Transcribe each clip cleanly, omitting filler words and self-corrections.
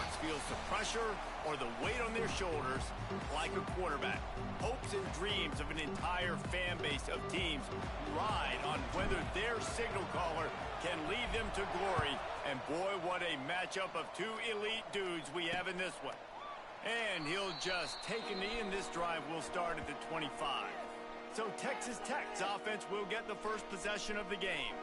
sports feels the pressure or the weight on their shoulders like a quarterback. Hopes and dreams of an entire fan base of teams ride on whether their signal caller can lead them to glory. And boy, what a matchup of two elite dudes we have in this one. And he'll just take a knee, and this drive will start at the 25. So Texas Tech's offense will get the first possession of the game.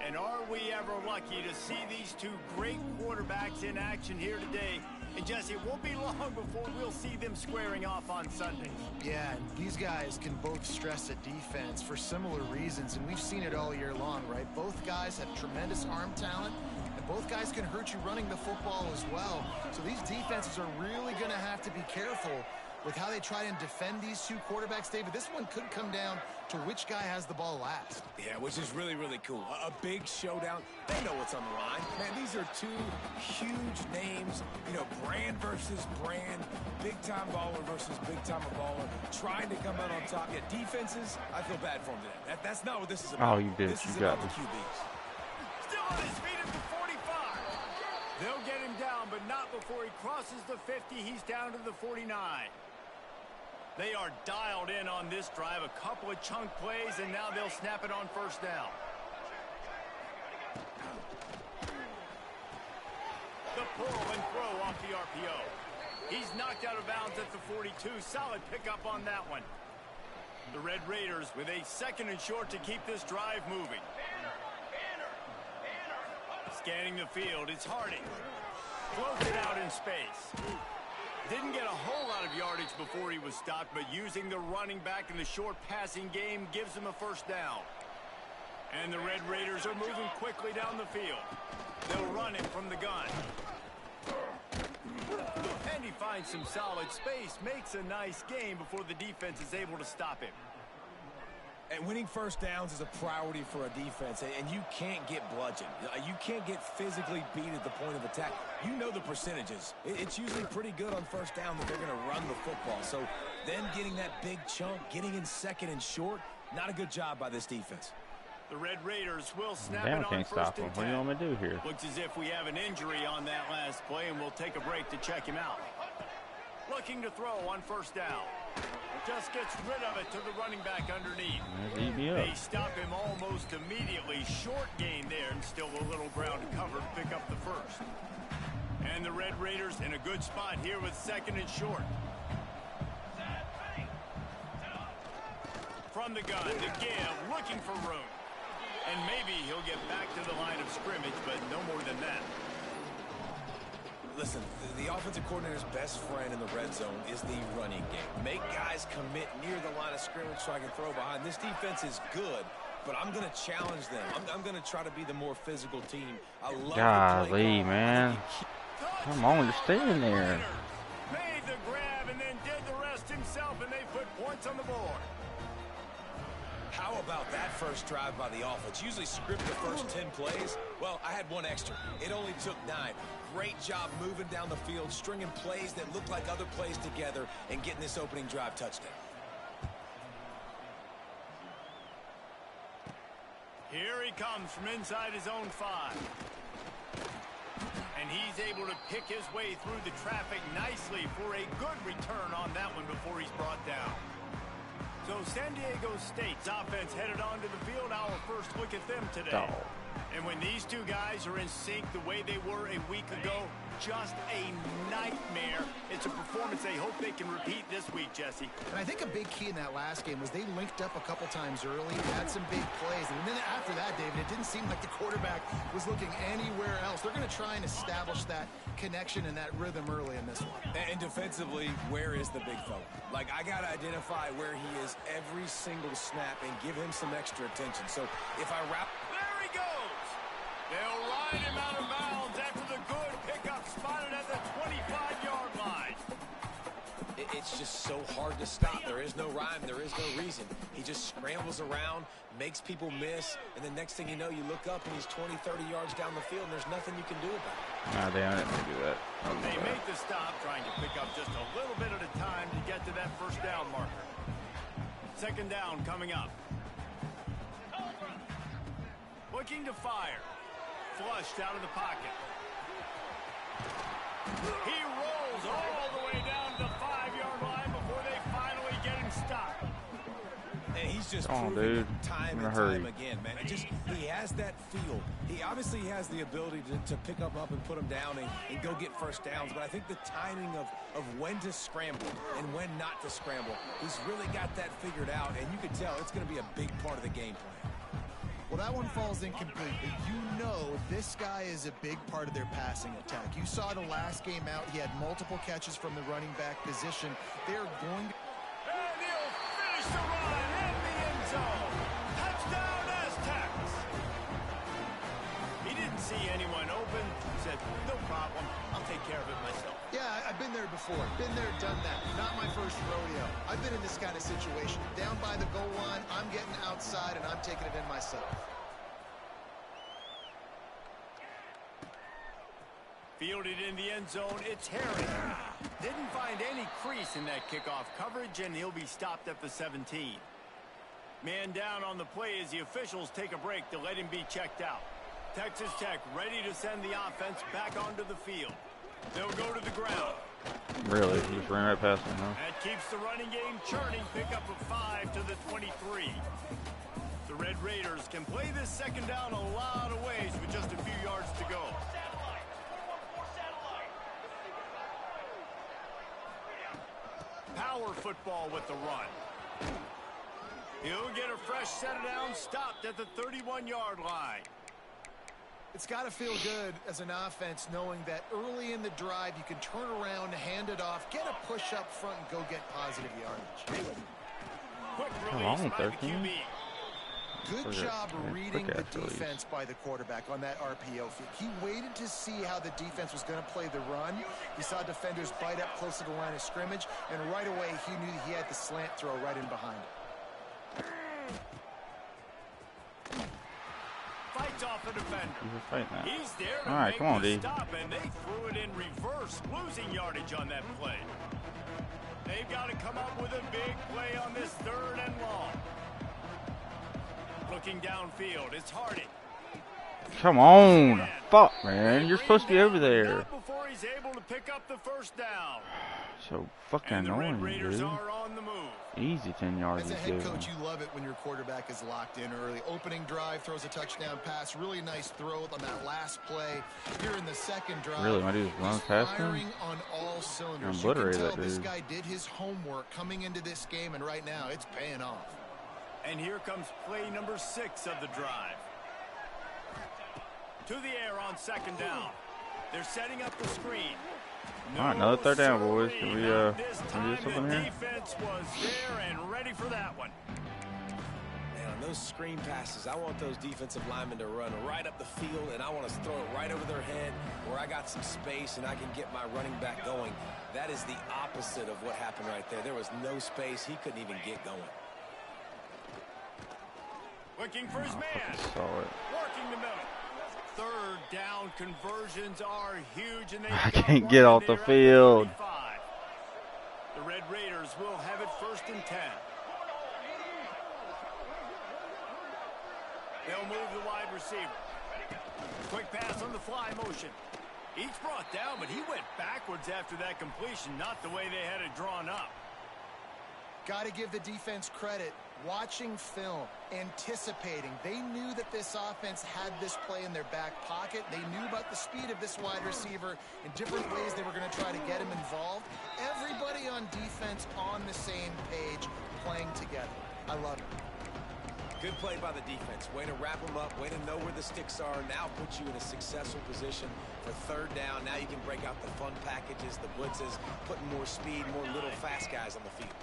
And are we ever lucky to see these two great quarterbacks in action here today? And Jesse, it won't be long before we'll see them squaring off on Sundays. Yeah, and these guys can both stress at defense for similar reasons, and we've seen it all year long, right? Both guys have tremendous arm talent, and both guys can hurt you running the football as well. So these defenses are really going to have to be careful with how they try and defend these two quarterbacks, David. This one could come down to which guy has the ball last. Yeah, which is really, really cool. A big showdown. They know what's on the line. Man, these are two huge names. You know, brand versus brand. Big-time baller versus big-time baller. Trying to come out on top. Yeah, defenses, I feel bad for them today. That's not what this is about. Oh, you did. This is you got about this. the QBs. Still on his feet at the 45. They'll get him down, but not before he crosses the 50. He's down to the 49. They are dialed in on this drive. A couple of chunk plays, and now they'll snap it on first down. The pull and throw off the RPO. He's knocked out of bounds at the 42. Solid pickup on that one. The Red Raiders with a second and short to keep this drive moving. Scanning the field, it's Harding. Floats it out in space. Didn't get a whole lot of yardage before he was stopped, but using the running back in the short passing game gives him a first down. And the Red Raiders are moving quickly down the field. They'll run him from the gun. And he finds some solid space, makes a nice gain before the defense is able to stop him. And winning first downs is a priority for a defense, and you can't get bludgeoned. You can't get physically beat at the point of attack. You know the percentages. It's usually pretty good on first down that they're going to run the football. So then getting that big chunk, getting in second and short, not a good job by this defense. The Red Raiders will snap Damn, it on can't first stop him. and What do 10. you want me to do here? Looks as if we have an injury on that last play, and we'll take a break to check him out. Looking to throw on first down. Just gets rid of it to the running back underneath. They stop him almost immediately. Short gain there, and still a little ground to cover to pick up the first. And the Red Raiders in a good spot here with second and short. From the gun to give, looking for room. And maybe he'll get back to the line of scrimmage, but no more than that. Listen, the offensive coordinator's best friend in the red zone is the running game. Make guys commit near the line of scrimmage so I can throw behind. This defense is good, but I'm going to challenge them. I'm going to try to be the more physical team. I love Golly, man. Come on, just stay in there. Made the grab and then did the rest himself, and they put points on the board. How about that first drive by the offense? Usually script the first 10 plays. Well, I had one extra. It only took 9. Great job moving down the field, stringing plays that look like other plays together, and getting this opening drive touchdown. Here he comes from inside his own 5. And he's able to pick his way through the traffic nicely for a good return on that one before he's brought down. So San Diego State's offense headed onto the field. Our first look at them today. And when these two guys are in sync the way they were a week ago, just a nightmare. It's a performance they hope they can repeat this week, Jesse. And I think a big key in that last game was they linked up a couple times early, had some big plays. And then after that, David, it didn't seem like the quarterback was looking anywhere else. They're going to try and establish that connection and that rhythm early in this one. And defensively, where is the big fella? Like, I got to identify where he is every single snap and give him some extra attention. So if I wrap... There he goes! They'll ride him out of bounds after the good pickup spotted at the 25-yard line. It's just so hard to stop. There is no rhyme. There is no reason. He just scrambles around, makes people miss, and the next thing you know, you look up and he's 20, 30 yards down the field, and there's nothing you can do about it. Nah, they didn't do that. They make the stop, trying to pick up just a little bit at a time to get to that first down marker. Second down coming up. Looking to fire. Flushed out of the pocket. He rolls all the way down to the 5-yard line before they finally get him stopped. And he's just Come on, proving dude. time and time again, man. He has that feel. He obviously has the ability to pick him up and put him down and go get first downs. But I think the timing of when to scramble and when not to scramble, he's really got that figured out. And you can tell it's going to be a big part of the game plan. Well, that one falls incomplete, but you know this guy is a big part of their passing attack. You saw the last game out. He had multiple catches from the running back position. They're going to... And he'll finish the run in the end zone. Touchdown, Aztecs. He didn't see anyone open. Said, no problem. I'll take care of it myself. Yeah, I've been there before. Been there, done that. Not my first rodeo. I've been in this kind of situation. Down by the goal line, I'm getting outside, and I'm taking it in myself. Fielded in the end zone, it's Harry. Didn't find any crease in that kickoff coverage, and he'll be stopped at the 17. Man down on the play as the officials take a break to let him be checked out. Texas Tech ready to send the offense back onto the field. They'll go to the ground. Really? He just ran right past me, huh? That keeps the running game churning. Pick up a 5 to the 23. The Red Raiders can play this second down a lot of ways with just a few yards to go. Power football with the run. He'll get a fresh set down, stopped at the 31-yard line. It's got to feel good as an offense knowing that early in the drive you can turn around, hand it off, get a push up front, and go get positive yardage. Quick Come release on, by the 13. QB. Good job reading the quick ass release. defense by the quarterback on that RPO field. He waited to see how the defense was going to play the run. He saw defenders bite up close to the line of scrimmage, and right away he knew he had the slant throw right in behind it. Fights off a defender. He's fighting that. He's there to All right, make come on, the D. stop, and they threw it in reverse, losing yardage on that play. They've got to come up with a big play on this 3rd and long. Looking downfield, it's Harding. Come on. Fuck, man. You're supposed to be over there. Not before he's able to pick up the first down. So fucking And the Red annoying, Raiders dude. are on the move. Easy 10 yards. As a he's head giving. coach, you love it when your quarterback is locked in early. Opening drive, throws a touchdown pass. Really nice throw on that last play. Here in the second drive, Really, my dude just runs he's past him? firing on all cylinders. You can Obliterate tell that this dude. guy did his homework coming into this game, and right now it's paying off. And here comes play number 6 of the drive. To the air on second down. They're setting up the screen. All right, another third down, boys. Can we Not do this time, something the here? defense was there and ready for that one. Man, on those screen passes, I want those defensive linemen to run right up the field, and I want to throw it right over their head where I got some space and I can get my running back going. That is the opposite of what happened right there. There was no space. He couldn't even get going. Looking for his man. Solid. Working the middle. 3rd down conversions are huge, and they I can't get off the field. The Red Raiders will have it 1st and 10. They'll move the wide receiver. Quick pass on the fly motion. Each brought down, but he went backwards after that completion, not the way they had it drawn up. Got to give the defense credit. Watching film, anticipating. They knew that this offense had this play in their back pocket. They knew about the speed of this wide receiver in different ways they were going to try to get him involved. Everybody on defense on the same page, playing together. I love it. Good play by the defense. Way to wrap them up. Way to know where the sticks are. Now puts you in a successful position for 3rd down. Now you can break out the fun packages, the blitzes, putting more speed, more little fast guys on the field.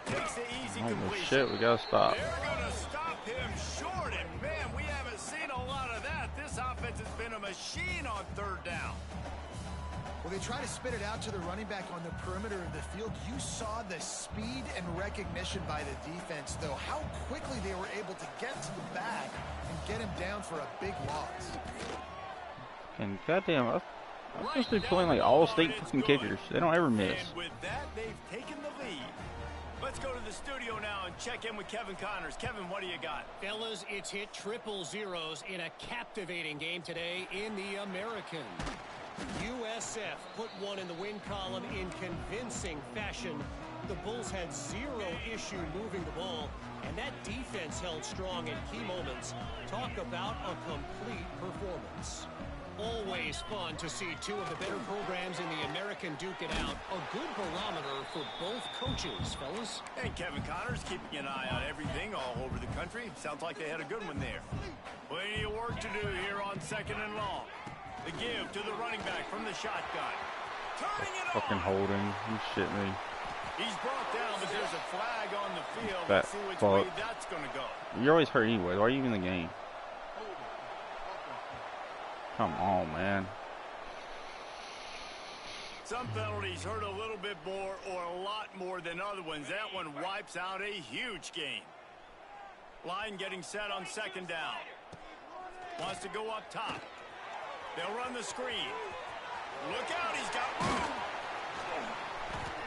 Takes the easy Holy completion. shit, we gotta stop. They're going to stop him short, and man, we haven't seen a lot of that. This offense has been a machine on 3rd down. Well, they try to spit it out to the running back on the perimeter of the field. You saw the speed and recognition by the defense, though. How quickly they were able to get to the back and get him down for a big loss. And goddamn, I'm supposed to be playing like all state fucking kickers. They don't ever miss. And with that, they've taken the lead. Let's go to the studio now and check in with Kevin Connors. Kevin, what do you got? Fellas, it's hit triple zeros in a captivating game today in the American. USF put one in the win column in convincing fashion. The Bulls had zero issue moving the ball, and that defense held strong in key moments. Talk about a complete performance. Always fun to see two of the better programs in the American duke it out. A good barometer for both coaches, fellas. And Kevin Connors keeping an eye on everything all over the country. Sounds like they had a good one there. Plenty of work to do here on 2nd and long. The give to the running back from the shotgun. Turning it Fucking on. holding. You shit me. He's brought down, but there's a flag on the field. That Let's see which fuck. way that's going to go. You're always hurt anyway. Why are you in the game? Come on, man. Some penalties hurt a little bit more or a lot more than other ones. That one wipes out a huge game. Line getting set on 2nd down. Wants to go up top. They'll run the screen. Look out, he's got room.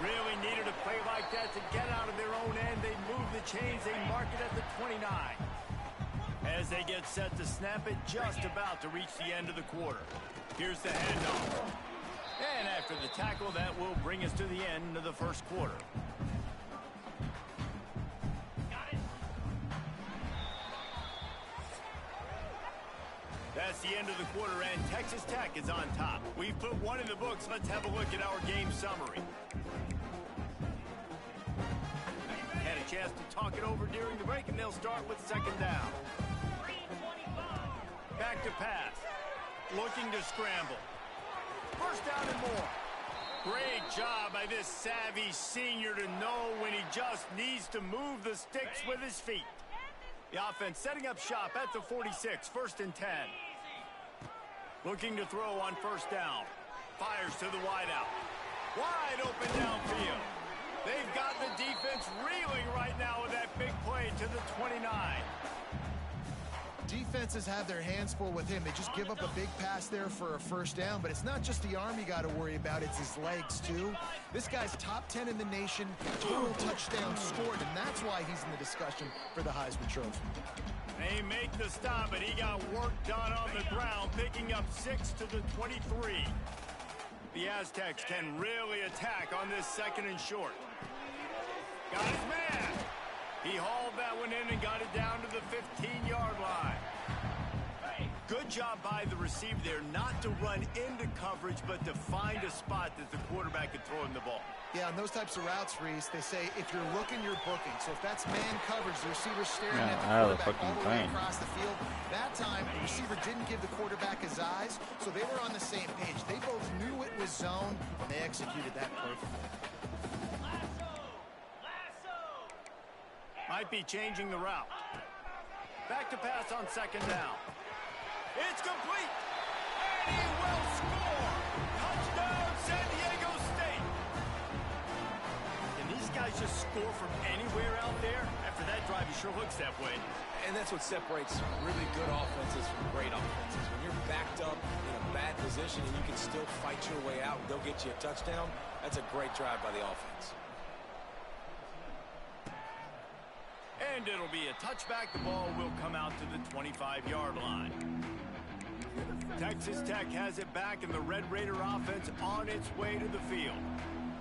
Really needed a play like that to get out of their own end. They move the chains. They mark it at the 29. As they get set to snap it, just about to reach the end of the quarter. Here's the handoff. And after the tackle, that will bring us to the end of the first quarter. That's the end of the quarter, and Texas Tech is on top. We've put one in the books. Let's have a look at our game summary. Had a chance to talk it over during the break, and they'll start with 2nd down. Back to pass. Looking to scramble. First down and more. Great job by this savvy senior to know when he just needs to move the sticks with his feet. The offense setting up shop at the 46, 1st and 10. Looking to throw on 1st down. Fires to the wideout. Wide open downfield. They've got the defense reeling right now with that big play to the 29. Defenses have their hands full with him. They just give up a big pass there for a 1st down, but it's not just the arm you got to worry about, it's his legs too. This guy's top 10 in the nation, total touchdowns scored, and that's why he's in the discussion for the Heisman Trophy. They make the stop, but he got work done on the ground, picking up 6 to the 23. The Aztecs can really attack on this 2nd and short. Got his man. He hauled that one in and got it down to the 15-yard line. Good job by the receiver there not to run into coverage, but to find a spot that the quarterback could throw him the ball. Yeah, on those types of routes, Reese, they say if you're looking, you're booking. So if that's man coverage, the receiver's staring at the quarterback all the way across the field. That time, the receiver didn't give the quarterback his eyes, so they were on the same page. They both knew it was zone, and they executed that perfectly. Might be changing the route. Back to pass on 2nd down. It's complete. And he will score. Touchdown, San Diego State. Can these guys just score from anywhere out there? After that drive, it sure looks that way. And that's what separates really good offenses from great offenses. When you're backed up in a bad position and you can still fight your way out and go get you a touchdown, that's a great drive by the offense. And it'll be a touchback. The ball will come out to the 25-yard line. Texas Tech has it back, and the Red Raider offense on its way to the field.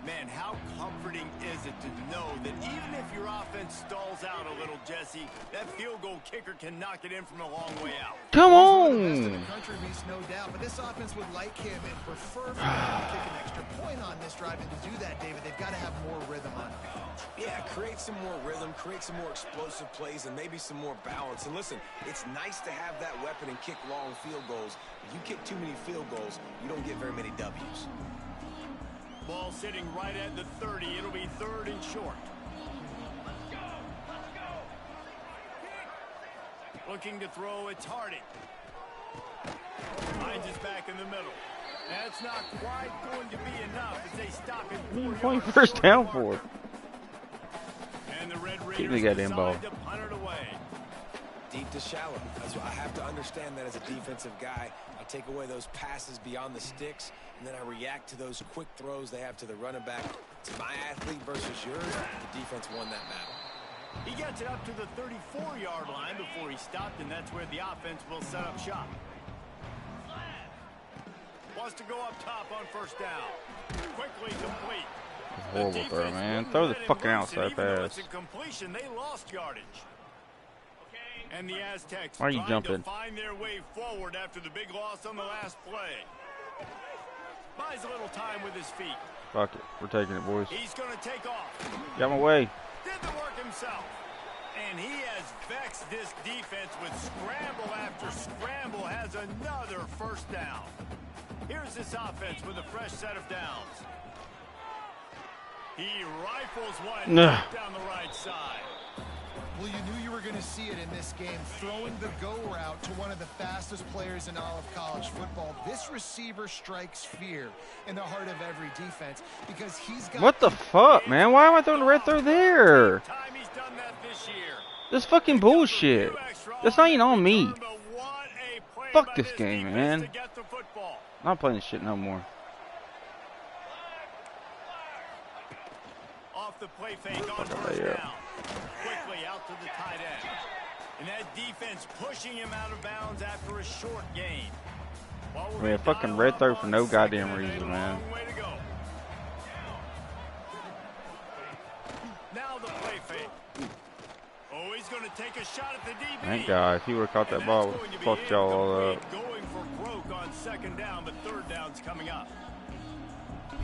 Man, how comforting is it to know that even if your offense stalls out a little, Jesse, that field goal kicker can knock it in from a long way out. Come on! He's the best in the country, Reese, no doubt, but this offense would like him and prefer for him to kick an extra point on this drive, and to do that, David, they've got to have more rhythm on offense. Yeah, create some more rhythm, create some more explosive plays, and maybe some more balance. And listen, it's nice to have that weapon and kick long field goals. If you kick too many field goals, you don't get very many W's. Ball sitting right at the 30. It'll be 3rd and short. Looking to throw, it's Harding. Finds his back in the middle. That's not quite going to be enough as they stop him. What are you playing 1st down for? And the Red Keep the Raiders goddamn ball. decide to punt it away. Deep to shallow. That's what I have to understand that as a defensive guy. I take away those passes beyond the sticks, and then I react to those quick throws they have to the running back It's my athlete versus yours. The defense won that battle. He gets it up to the 34-yard line before he stopped, and that's where the offense will set up shop. Wants to go up top on first down. Quickly complete. Horrible throw, man. Throw the fucking outside pass. Completion, they lost yardage. And the Aztecs Why are you trying jumping? to find their way forward after the big loss on the last play. Buys a little time with his feet. Fuck it. We're taking it, boys. He's going to take off. Got my way. Did the work himself. And he has vexed this defense with scramble after scramble. Has another first down. Here's this offense with a fresh set of downs. He rifles one down the right side. Well, you knew you were going to see it in this game, throwing the go route to one of the fastest players in all of college football. This receiver strikes fear in the heart of every defense because he's got... What the fuck, man? Why am I throwing the red throw there? Time he's done that this year. This fucking bullshit. That's not even on me. Fuck this game, man. I'm not playing this shit no more. Off the play fake on first down. Quickly out to the tight end. And that defense pushing him out of bounds after a short gain. I mean, a fucking red throw for no goddamn reason, man. Now the play fake. Oh, he's going to take a shot at the DB. Thank God. If he would have caught that ball, would have fucked y'all all up. Going for broke on second down, but third down's coming up.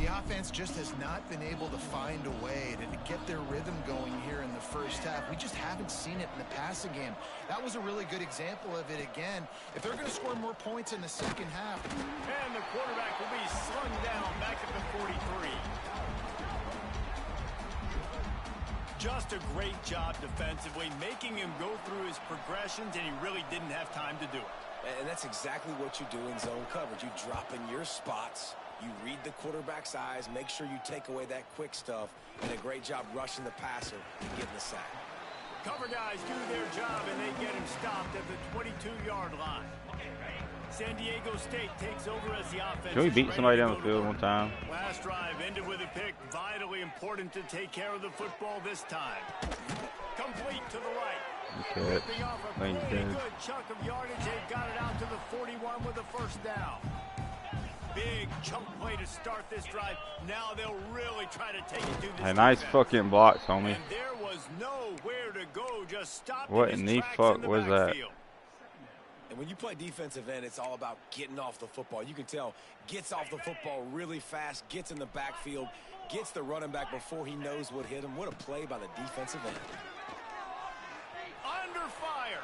The offense just has not been able to find a way to get their rhythm going here in the first half. We just haven't seen it in the passing game. That was a really good example of it again. If they're going to score more points in the second half. And the quarterback will be slung down back at the 43. Just a great job defensively, making him go through his progressions, and he really didn't have time to do it. And that's exactly what you do in zone coverage. You drop in your spots. You read the quarterback's eyes, make sure you take away that quick stuff, and a great job rushing the passer and getting the sack. Cover guys do their job, and they get him stopped at the 22-yard line. San Diego State takes over as the offense. Can we beat somebody down the field one time? Last drive ended with a pick. Vitally important to take care of the football this time. Complete to the right. Okay. Ripping off a pretty good chunk of yardage. They've got it out to the 41 with a first down. Big chunk play to start this drive. Now they'll really try to take it to this. Hey, nice fucking blocks, homie. And there was nowhere to go. Just stop. What in the fuck was that? And when you play defensive end, it's all about getting off the football. You can tell, gets off the football really fast, gets in the backfield, gets the running back before he knows what hit him. What a play by the defensive end. Under fire.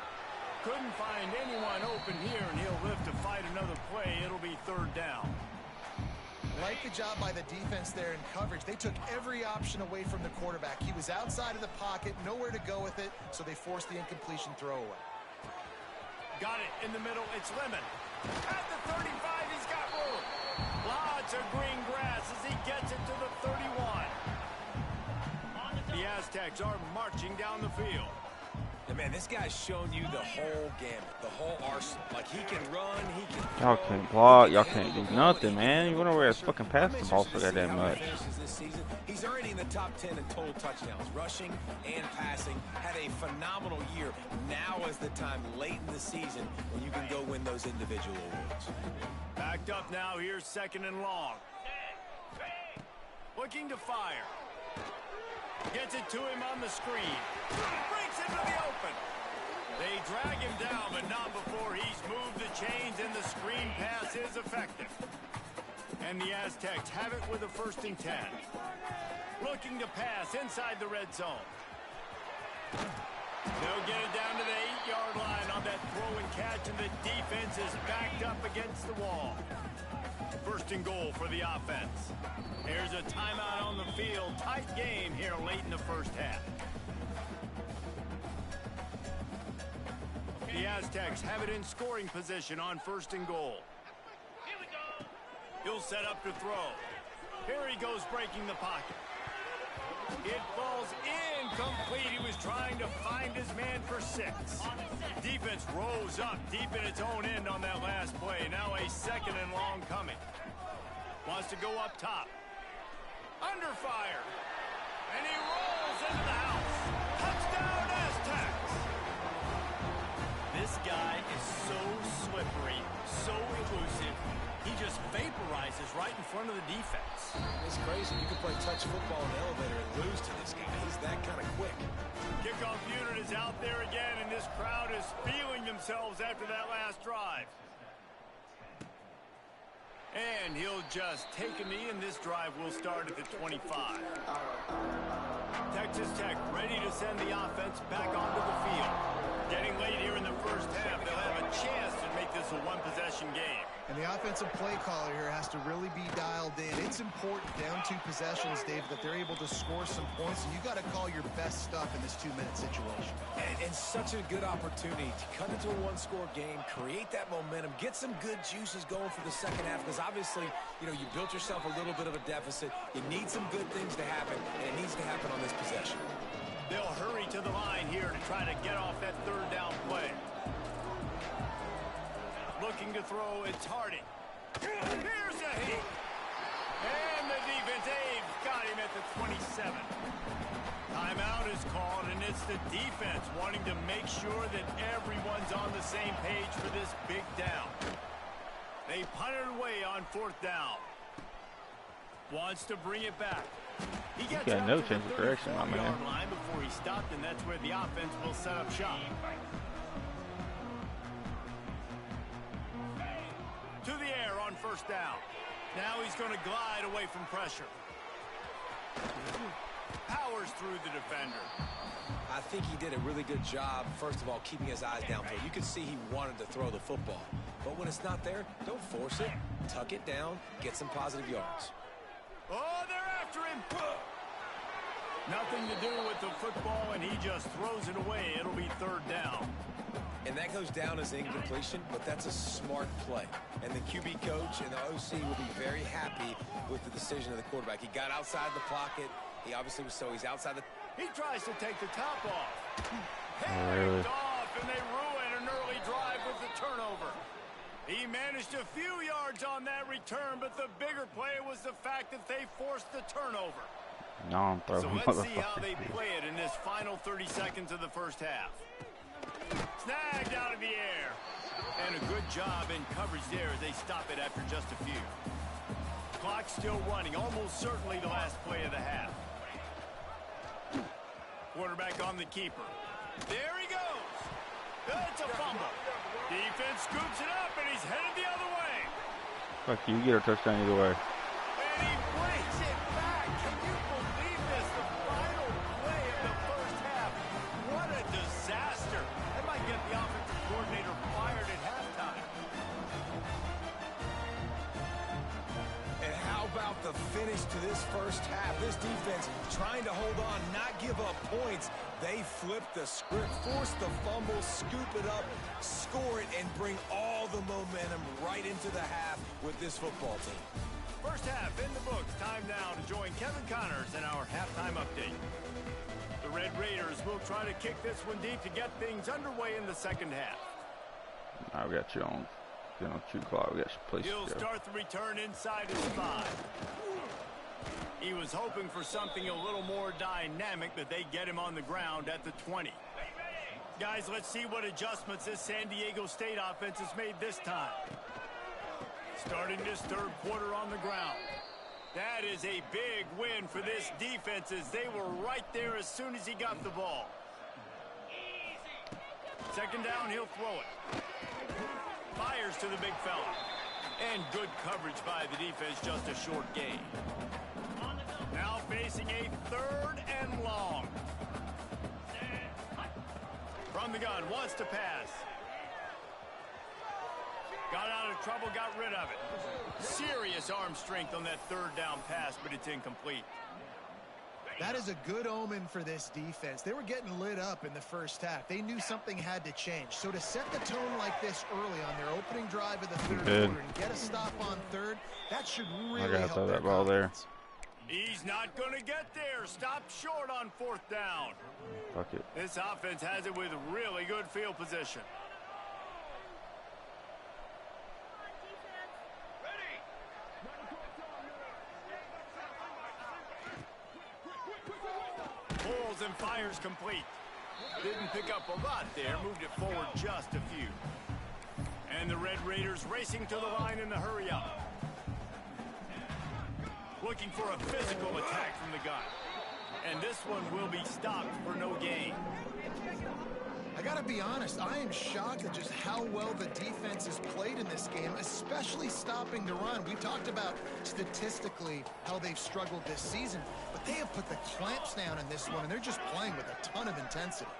Couldn't find anyone open here, and he'll live to fight another play. It'll be third down. Like the job by the defense there in coverage. They took every option away from the quarterback. He was outside of the pocket, nowhere to go with it, so they forced the incompletion throwaway. Got it in the middle. It's Lemon. At the 35, he's got room. Lots of green grass as he gets it to the 31. The Aztecs are marching down the field. And man, this guy's shown you the whole gamut, the whole arsenal. Like, he can run, he can Y'all can't block, y'all can't do nothing, man. You wonder where it's fucking pass the ball so goddamn much. This season, he's already in the top 10 in total touchdowns, rushing and passing. Had a phenomenal year. Now is the time late in the season when you can go win those individual awards. Backed up now. Here's second and long. Looking to fire. Gets it to him on the screen. Breaks into the open. They drag him down, but not before he's moved the chains, and the screen pass is effective. And the Aztecs have it with a 1st and 10. Looking to pass inside the red zone. They'll get it down to the 8-yard line on that throw and catch, and the defense is backed up against the wall. 1st and goal for the offense. There's a timeout on the field. Tight game here late in the first half. The Aztecs have it in scoring position on 1st and goal. He'll set up to throw. Here he goes, breaking the pocket. It falls incomplete. He was trying to find his man for 6. Defense rose up deep in its own end on that last play. Now a 2nd and long coming. Wants to go up top. Under fire. And he rolls into the house. Touchdown, Aztecs. This guy is so slippery, so elusive. He just vaporizes right in front of the defense. It's crazy. You can play touch football in the elevator and lose to this guy. He's that kind of quick. Kickoff unit is out there again, and this crowd is feeling themselves after that last drive. And he'll just take a knee, and this drive will start at the 25. Texas Tech ready to send the offense back onto the field. Getting late here in the first half, they'll have a chance to make this a one-possession game. And the offensive play caller here has to really be dialed in. It's important down 2 possessions, Dave, that they're able to score some points. And you got to call your best stuff in this 2-minute situation. And such a good opportunity to cut into a one-score game, create that momentum, get some good juices going for the second half. Because obviously, you built yourself a little bit of a deficit. You need some good things to happen, and it needs to happen on this possession. They'll hurry to the line here to try to get off that third down play. Looking to throw, it's Harding. Here's a hit. And the defense, Abe, got him at the 27. Timeout is called, and it's the defense wanting to make sure that everyone's on the same page for this big down. They punt it away on 4th down. Wants to bring it back. He gets got no chance of correction, my man. Line before he stopped, and that's where the offense will set up shop. To the air on 1st down. Now he's going to glide away from pressure. Powers through the defender. I think he did a really good job, first of all, keeping his eyes downfield. You could see he wanted to throw the football. But when it's not there, don't force it. Tuck it down, get some positive yards. Oh, they're after him. Nothing to do with the football, and he just throws it away. It'll be 3rd down. And that goes down as incompletion, but that's a smart play. And the QB coach and the OC will be very happy with the decision of the quarterback. He got outside the pocket. He obviously was he's outside the... He tries to take the top off. Really? Hands off, and they ruin an early drive with the turnover. He managed a few yards on that return, but the bigger play was the fact that they forced the turnover. Non-throw. So let's see how they play it in this final 30 seconds of the first half. Snagged out of the air. And a good job in coverage there as they stop it after just a few. Clock still running, almost certainly the last play of the half. Quarterback on the keeper. There he goes. That's a fumble. Defense scoops it up, and he's headed the other way. Fuck you, get a touchdown either way. And he brings it back. Can you believe this? The final play of the first half. What a disaster. That might get the offensive coordinator fired at halftime. And how about the finish to this first half? This defense trying to hold on, not give up points. They flip the script, force the fumble, scoop it up, score it, and bring all the momentum right into the half with this football team. First half in the books. Time now to join Kevin Connors in our halftime update. The Red Raiders will try to kick this one deep to get things underway in the second half. I got you on 2 o'clock. We got some places He'll to go. start the return inside his 5. He was hoping for something a little more dynamic, but they get him on the ground at the 20. Guys, let's see what adjustments this San Diego State offense has made this time. Starting this third quarter on the ground. That is a big win for this defense as they were right there as soon as he got the ball. Second down, he'll throw it. Fires to the big fella. And good coverage by the defense, just a short gain. Now facing a 3rd and long. From the gun, wants to pass. Got out of trouble, got rid of it. Serious arm strength on that 3rd down pass, but it's incomplete. That is a good omen for this defense. They were getting lit up in the first half. They knew something had to change. So to set the tone like this early on their opening drive of the third quarter and get a stop on 3rd, that should really help throw their that ball there. He's not going to get there. Stop short on 4th down. Fuck it. This offense has it with really good field position. circles and fires complete. Didn't pick up a lot there, moved it forward just a few. And the Red Raiders racing to the line in the hurry up. Looking for a physical attack from the gun. And this one will be stopped for no gain. I gotta be honest, I am shocked at just how well the defense has played in this game, especially stopping the run. We talked about statistically how they've struggled this season, but they have put the clamps down in this one, and they're just playing with a ton of intensity.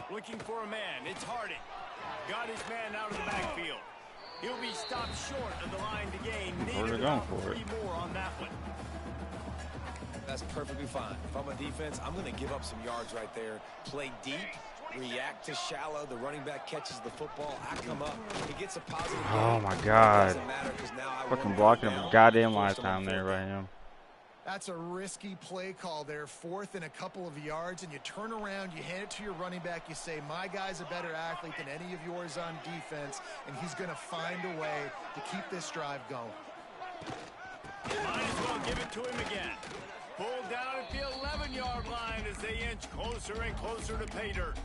Looking for a man, it's Harding. Got his man out of the backfield. He'll be stopped short of the line to gain. Needed about 3 more on that one. That's perfectly fine. If I'm a defense, I'm going to give up some yards right there. Play deep, react to shallow. The running back catches the football. I come up. He gets a positive. Oh, my God. Doesn't matter because now I fucking blocking him a goddamn lifetime there right now. That's a risky play call there, 4th and a couple of yards, and you turn around, you hand it to your running back, you say, my guy's a better athlete than any of yours on defense, and he's going to find a way to keep this drive going. Might as well give it to him again. Pulled down at the 11-yard line as they inch closer and closer to pay dirt.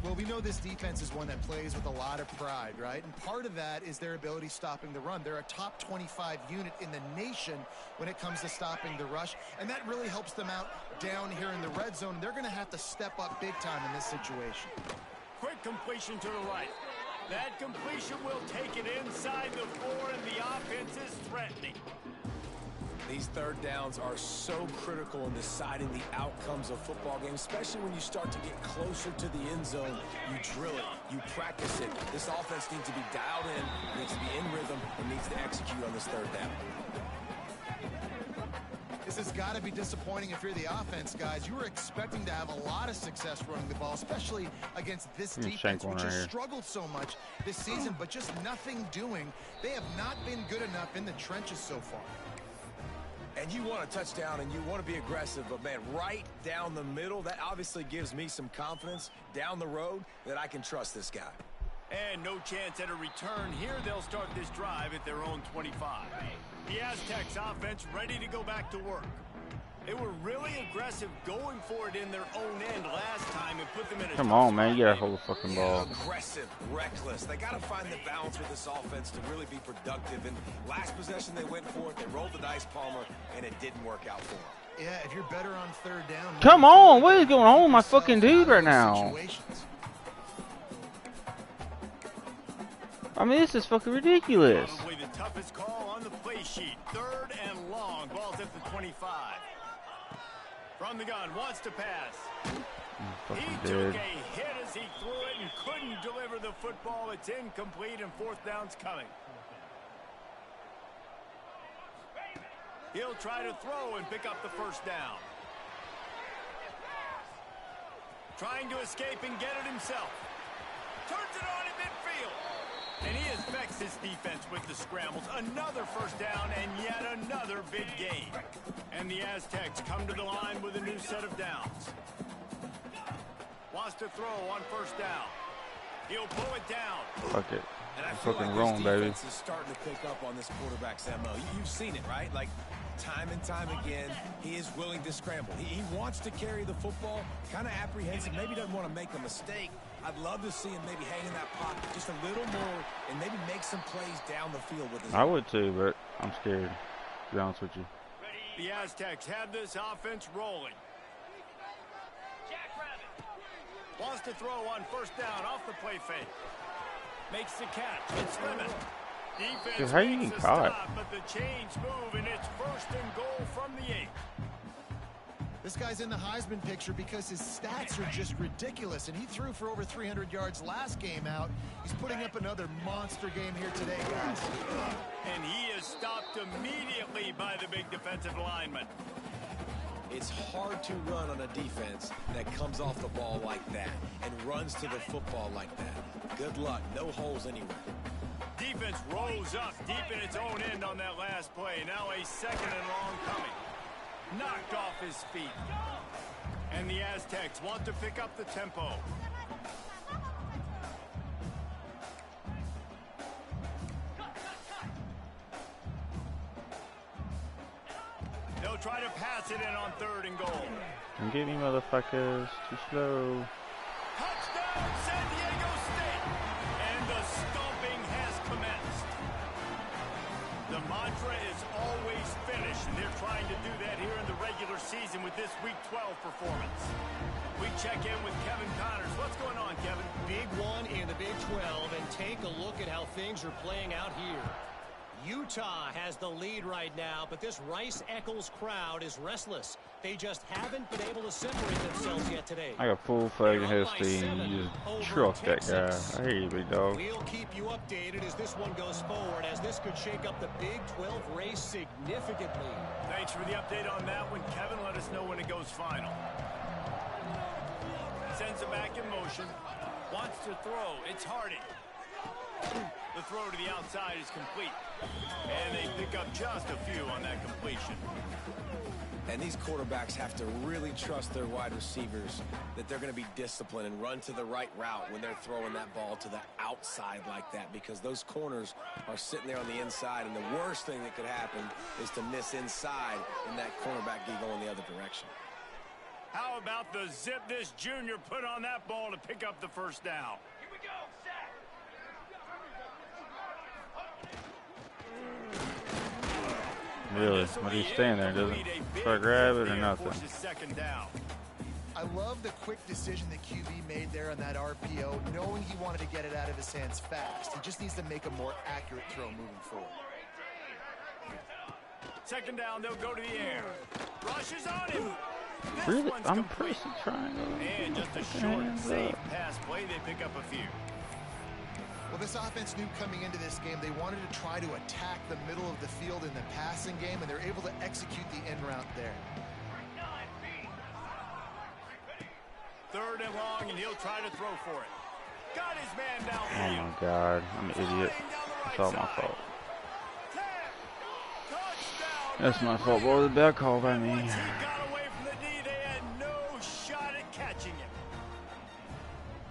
Well, we know this defense is one that plays with a lot of pride, right? And part of that is their ability stopping the run. They're a top 25 unit in the nation when it comes to stopping the rush, and that really helps them out down here in the red zone. They're going to have to step up big time in this situation. Quick completion to the right. That completion will take it inside the 4, and the offense is threatening. These third downs are so critical in deciding the outcomes of football games, especially when you start to get closer to the end zone. You drill it, you practice it. This offense needs to be dialed in, needs to be in rhythm, and needs to execute on this third down. This has got to be disappointing if you're the offense, guys. You were expecting to have a lot of success running the ball, especially against this defense, which has struggled so much this season, but just nothing doing. They have not been good enough in the trenches so far. And you want a touchdown and you want to be aggressive, but man, right down the middle, that obviously gives me some confidence down the road that I can trust this guy. And no chance at a return here. They'll start this drive at their own 25. The Aztecs offense ready to go back to work. They were really aggressive going for it in their own end last time and put them in a Come on, man. You got to hold the fucking ball. Aggressive, reckless. They got to find the balance with this offense to really be productive. And last possession, they went for it. They rolled the dice, Palmer, and it didn't work out for them. Yeah, if you're better on third down. Come on. What is going on with my fucking dude right now? I mean, this is fucking ridiculous. Probably the toughest call on the play sheet. 3rd and long. Ball's at the 25. From the gun, wants to pass. He took a hit as he threw it and couldn't deliver the football. It's incomplete and 4th down's coming. He'll try to throw and pick up the first down. Trying to escape and get it himself. Turns it on in midfield. And he affects his defense with the scrambles. Another first down and yet another big gain. And the Aztecs come to the line with a new set of downs. Wants to throw on first down. He'll pull it down. Fuck it. And I feel fucking like wrong, baby. Is starting to pick up on this quarterback's MO. You've seen it, right? Like time and time again, he is willing to scramble. He wants to carry the football, kind of apprehensive, maybe doesn't want to make a mistake. I'd love to see him maybe hang in that pocket just a little more and maybe make some plays down the field with his I would too, but I'm scared, to be honest with you. The Aztecs have this offense rolling. Wants to throw on first down off the play fake. Makes the catch. It's Lemon. Defense how you makes get a caught? stop, but the chains move, and it's 1st and goal from the 8. This guy's in the Heisman picture because his stats are just ridiculous, and he threw for over 300 yards last game out. He's putting up another monster game here today, guys. And he is stopped immediately by the big defensive lineman. It's hard to run on a defense that comes off the ball like that and runs to the football like that. Good luck. No holes anywhere. Defense rolls up deep in its own end on that last play. Now a 2nd and long coming. Knocked off his feet. And the Aztecs want to pick up the tempo. They'll try to pass it in on 3rd and goal. Don't get me, motherfuckers. Too slow. Touchdown, San Diego State. And the stomping has commenced. The mantra is always finish, and they're trying to do that here in the regular season with this Week 12 performance. We check in with Kevin Connors. What's going on, Kevin? Big one in the Big 12, and take a look at how things are playing out here. Utah has the lead right now, but this Rice-Eccles crowd is restless. They just haven't been able to separate themselves yet today. I got full flag in his team. You just truck that guy. I hear you, big dog. We'll keep you updated as this one goes forward, as this could shake up the Big 12 race significantly. Thanks for the update on that one, Kevin. Let us know when it goes final. Sends it back in motion. Wants to throw. It's Harding. The throw to the outside is complete. And they pick up just a few on that completion. And these quarterbacks have to really trust their wide receivers that they're going to be disciplined and run to the right route when they're throwing that ball to the outside like that, because those corners are sitting there on the inside, and the worst thing that could happen is to miss inside and that cornerback be going the other direction. How about the zip this junior put on that ball to pick up the first down? Here we go, set. Really? What are you staying there? Doesn't try to grab it or nothing? Second down. I love the quick decision that QB made there on that RPO, knowing he wanted to get it out of his hands fast. He just needs to make a more accurate throw moving forward. Second down, they'll go to the air. Rushes on him. Really? I'm pressing triangle. And just a short, safe pass play. They pick up a few. Well, this offense knew coming into this game they wanted to try to attack the middle of the field in the passing game, and they're able to execute the end route there. 3rd and long, and he'll try to throw for it. Got his man down. Oh my God, I'm an idiot. It's all my fault. That's my fault. What was the bad call by me? Once he got away from the knee, they had no shot at catching him.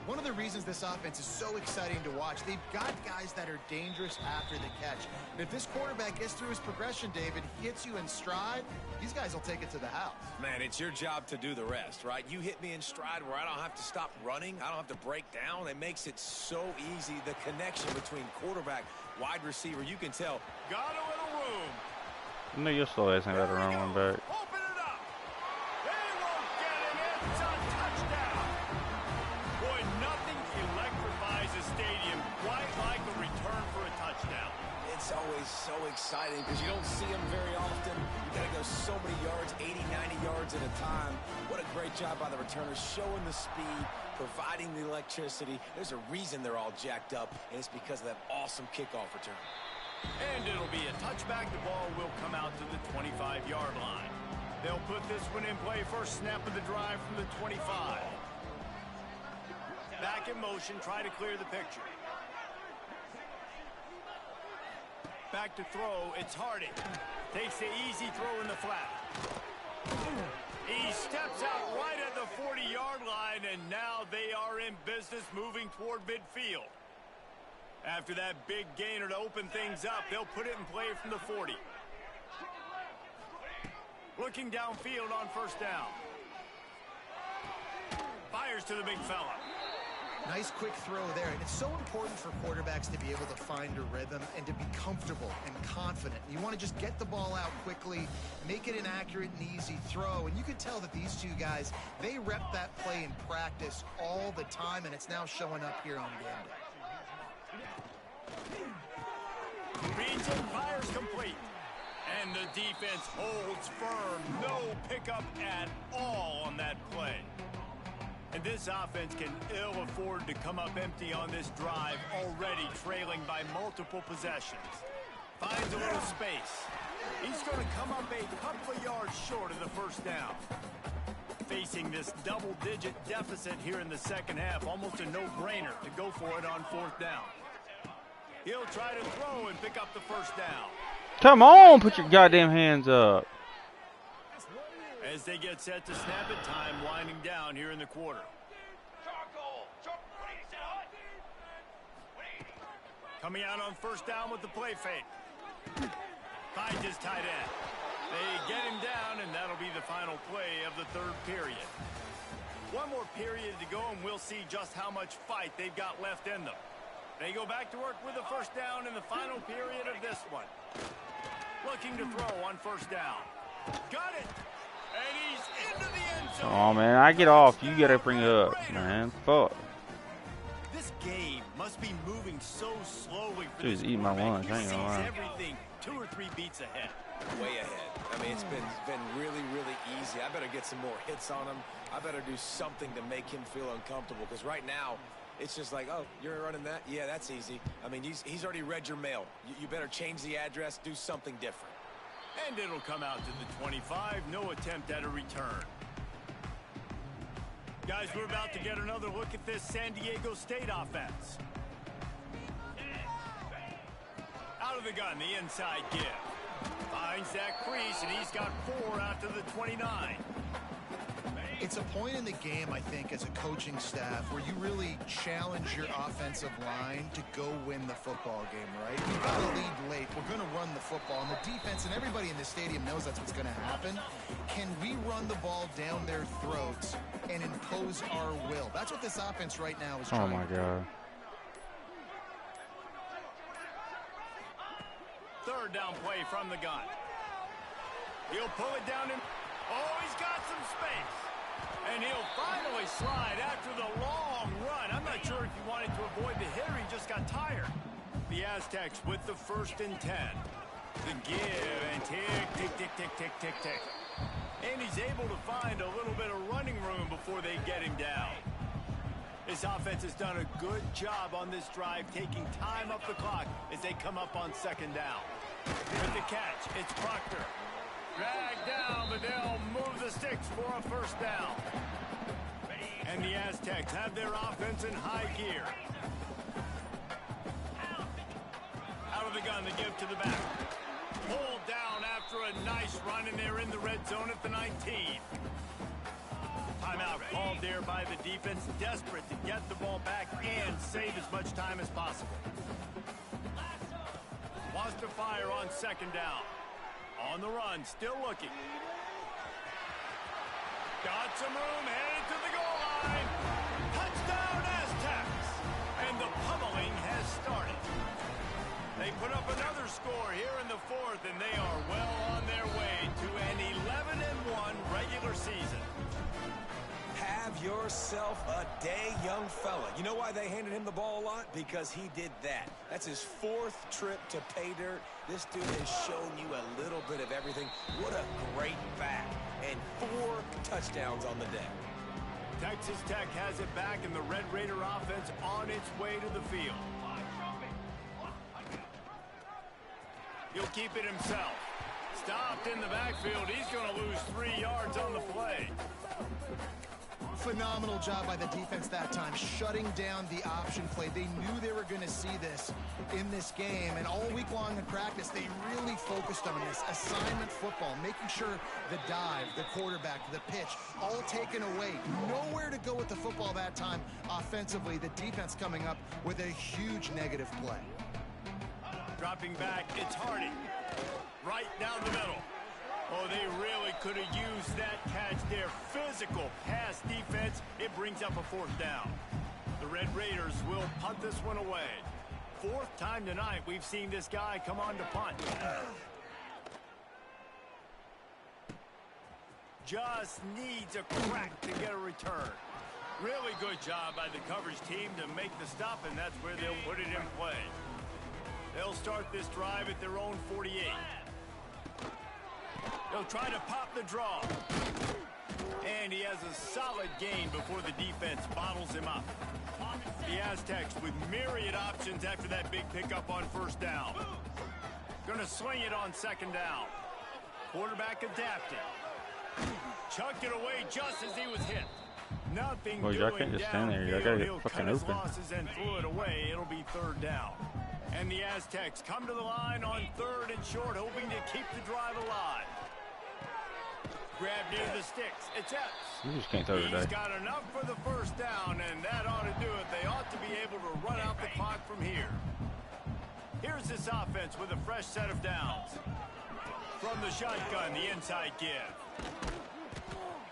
One of the reasons this offense is so exciting to watch, they've got guys that are dangerous after the catch. And if this quarterback gets through his progression, David, hits you in stride, these guys will take it to the house. Man, it's your job to do the rest, right? You hit me in stride where I don't have to stop running. I don't have to break down. It makes it so easy. The connection between quarterback, wide receiver, you can tell. Got a little room. No, you're slow ass ain't got to run one back. Open it up. They won't get him. It's a touchdown. Boy, nothing electrifies a stadium quite like a return for a touchdown. It's always so exciting because you don't see them very often. You got to go so many yards, 80, 90 yards at a time. What a great job by the returners, showing the speed, providing the electricity. There's a reason they're all jacked up, and it's because of that awesome kickoff return. And it'll be a touchback. The ball will come out to the 25-yard line. They'll put this one in play. First snap of the drive from the 25. Back in motion, try to clear the picture. Back to throw, it's Harding. Takes the easy throw in the flat. He steps out right at the 40-yard line, and now they are in business moving toward midfield. After that big gainer to open things up, they'll put it in play from the 40. Looking downfield on first down. Fires to the big fella. Nice quick throw there. And it's so important for quarterbacks to be able to find a rhythm and to be comfortable and confident. You want to just get the ball out quickly, make it an accurate and easy throw. And you can tell that these two guys, they rep that play in practice all the time, and it's now showing up here on game day. Reads and fires complete. And the defense holds firm. No pickup at all on that play. And this offense can ill afford to come up empty on this drive, already trailing by multiple possessions. Finds a little space. He's going to come up a couple of yards short of the first down. Facing this double-digit deficit here in the second half, almost a no-brainer to go for it on fourth down. He'll try to throw and pick up the first down. Come on, put your goddamn hands up. As they get set to snap it, time winding down here in the quarter. Coming out on first down with the play fake. Finds his tight end. They get him down, and that'll be the final play of the third period. One more period to go, and we'll see just how much fight they've got left in them. They go back to work with a first down in the final period of this one. Looking to throw on first down. Got it! And he's into the end zone. Oh, man, I get off. You got to bring it up, man. Fuck. This game must be moving so slowly for Dude, this eat my lunch. He I ain't sees gonna lie. everything 2 or 3 beats ahead. Way ahead. I mean, it's been really, really easy. I better get some more hits on him. I better do something to make him feel uncomfortable, because right now it's just like, oh, you're running that? Yeah, that's easy. I mean, he's already read your mail. You better change the address, do something different. And it'll come out to the 25. No attempt at a return. Guys, we're about to get another look at this San Diego State offense. Out of the gun, the inside give. Finds that crease, and he's got 4 out to the 29. It's a point in the game, I think, as a coaching staff where you really challenge your offensive line to go win the football game, right? We've got to lead late. We're going to run the football. And the defense and everybody in the stadium knows that's what's going to happen. Can we run the ball down their throats and impose our will? That's what this offense right now is trying Oh, my to do. God. Third down play from the gun. He'll pull it down. Oh, he's got some space. And he'll finally slide after the long run. I'm not sure if he wanted to avoid the hit or he just got tired. The Aztecs with the 1st and 10. The give and tick, tick, tick, tick, tick, tick, tick. And he's able to find a little bit of running room before they get him down. This offense has done a good job on this drive, taking time up the clock as they come up on 2nd down. With the catch, it's Proctor. Dragged down, but they'll move the sticks for a first down. And the Aztecs have their offense in high gear. Out of the gun, the give to the back. Pulled down after a nice run, and they're in the red zone at the 19. Timeout called there by the defense, desperate to get the ball back and save as much time as possible. Wants to fire on 2nd down. On the run, still looking. Got some room, headed to the goal line. Touchdown Aztecs! And the pummeling has started. They put up another score here in the 4th, and they are well on their way to an 11-1 regular season. Have yourself a day, young fella. You know why they handed him the ball a lot? Because he did that. That's his 4th trip to pay dirt. This dude has shown you a little bit of everything. What a great back. And 4 touchdowns on the day. Texas Tech has it back, and the Red Raider offense on its way to the field. He'll keep it himself. Stopped in the backfield. He's going to lose 3 yards on the play. Phenomenal job by the defense that time, shutting down the option play. They knew they were going to see this in this game, and all week long in practice, they really focused on this assignment football, making sure the dive, the quarterback, the pitch, all taken away. Nowhere to go with the football that time offensively. The defense coming up with a huge negative play. Dropping back, it's Harding. Right down the middle. Oh, they really could have used that catch there. Physical pass defense. It brings up a 4th down. The Red Raiders will punt this one away. 4th time tonight we've seen this guy come on to punt. Just needs a crack to get a return. Really good job by the coverage team to make the stop, and that's where they'll put it in play. They'll start this drive at their own 48. They'll try to pop the draw. And he has a solid gain before the defense bottles him up. The Aztecs with myriad options after that big pickup on 1st down. Gonna swing it on 2nd down. Quarterback adapted. Chucked it away just as he was hit. Nothing Well, y'all can't just stand there. Y'all gotta He'll get fucking cut his open. losses and threw it away. It'll be 3rd down. And the Aztecs come to the line on 3rd and short, hoping to keep the drive alive. Grab near the sticks. It's Epps. You just can't throw today. He's got enough for the 1st down, and that ought to do it. They ought to be able to run out the clock from here. Here's this offense with a fresh set of downs. From the shotgun, the inside give.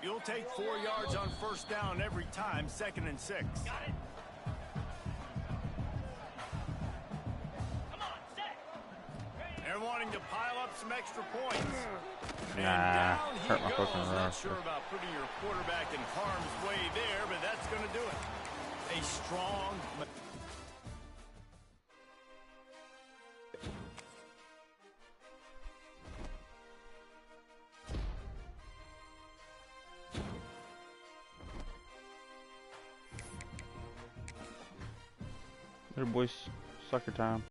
You'll take 4 yards on first down every time, 2nd and 6. Got it. Come on, set. They're wanting to pile up some extra points. And Nah, down he hurt my goes. fucking Not roster. sure about putting your quarterback in harm's way there, but that's going to do it. A strong... There, boys. Sucker time.